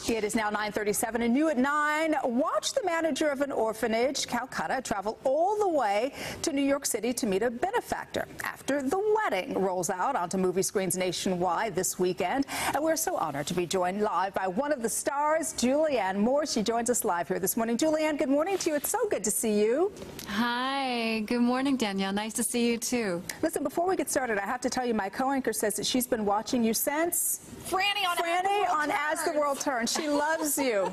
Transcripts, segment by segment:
It is now 9:37 and new at 9. Watch the manager of an orphanage, Calcutta, travel all the way to New York City to meet a benefactor after The Wedding rolls out onto movie screens nationwide this weekend. And we're so honored to be joined live by one of the stars, Julianne Moore. She joins us live here this morning. Julianne, good morning to you. It's so good to see you. Hi. Good morning, Danielle. Nice to see you, too. Listen, before we get started, I have to tell you, my co-anchor says that she's been watching you since Franny on As the World Turns. She loves you.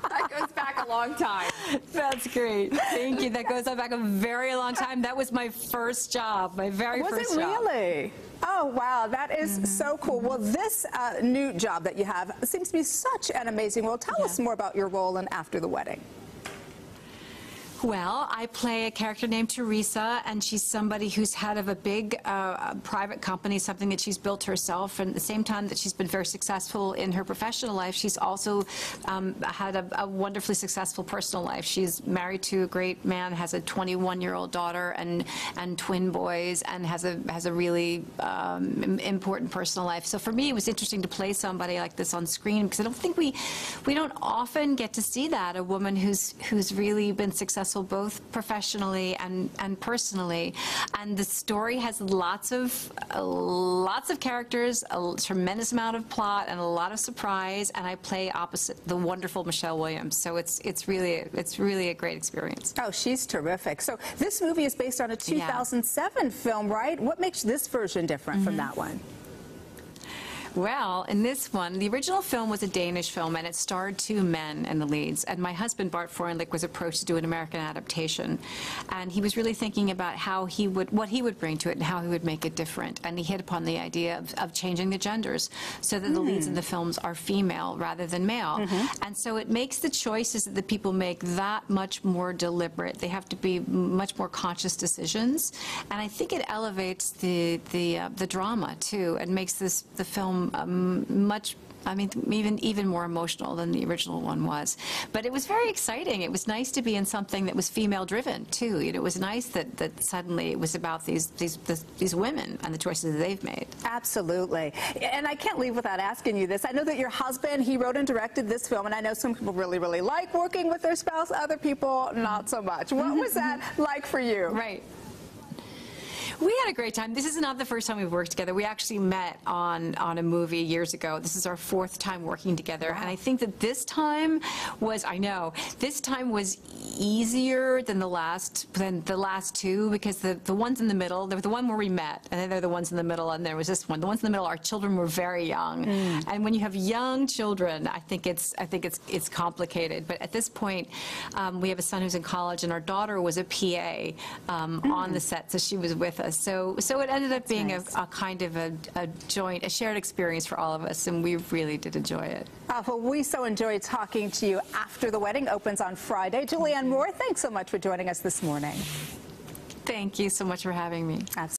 That goes back a long time. That's great. Thank you. That goes back a very long time. That was my first job, my very first job. Was it really? Oh, wow. That is so cool. Well, this new job that you have seems to be such an amazing role. Tell us more about your role in After the Wedding. Well, I play a character named Teresa, and she's somebody who's head of a big private company, something that she's built herself. And at the same time that she's been very successful in her professional life, she's also had a wonderfully successful personal life. She's married to a great man, has a 21-year-old daughter and twin boys, and has a really important personal life. So for me, it was interesting to play somebody like this on screen, because I don't think we don't often get to see that, a woman who's really been successful both professionally and personally. And the story has lots of characters, a tremendous amount of plot, and a lot of surprise. And I play opposite the wonderful Michelle Williams. So it's really a great experience. Oh, she's terrific. So this movie is based on a 2007 film, right? What makes this version different from that one? Well, in this one, the original film was a Danish film, and it starred two men in the leads. And my husband, Bart Freundlich, was approached to do an American adaptation. And he was really thinking about what he would bring to it and how he would make it different. And he hit upon the idea of changing the genders so that the leads in the films are female rather than male. And so it makes the choices that the people make that much more deliberate. They have to be much more conscious decisions. And I think it elevates the drama, too, and makes the film even more emotional than the original one was. But it was very exciting. It was nice to be in something that was female-driven, too. You know, it was nice that suddenly it was about these women and the choices that they've made. Absolutely. And I can't leave without asking you this. I know that your husband, he wrote and directed this film, and I know some people really, really like working with their spouse. Other people, not so much. What was that like for you? Right. We had a great time. This is not the first time we've worked together. We actually met on a movie years ago. This is our fourth time working together. Wow. And I think that this time was, this time was easier than the last two, because the ones in the middle, the one where we met, and then there are the ones in the middle, and there was this one. The ones in the middle, our children were very young. And when you have young children, I think it's complicated. But at this point, we have a son who's in college, and our daughter was a PA on the set, so she was with us. So it ended up being a kind of a shared experience for all of us, and we really did enjoy it. Well, we so enjoyed talking to you. After the Wedding opens on Friday. Julianne Moore, thanks so much for joining us this morning. Thank you so much for having me.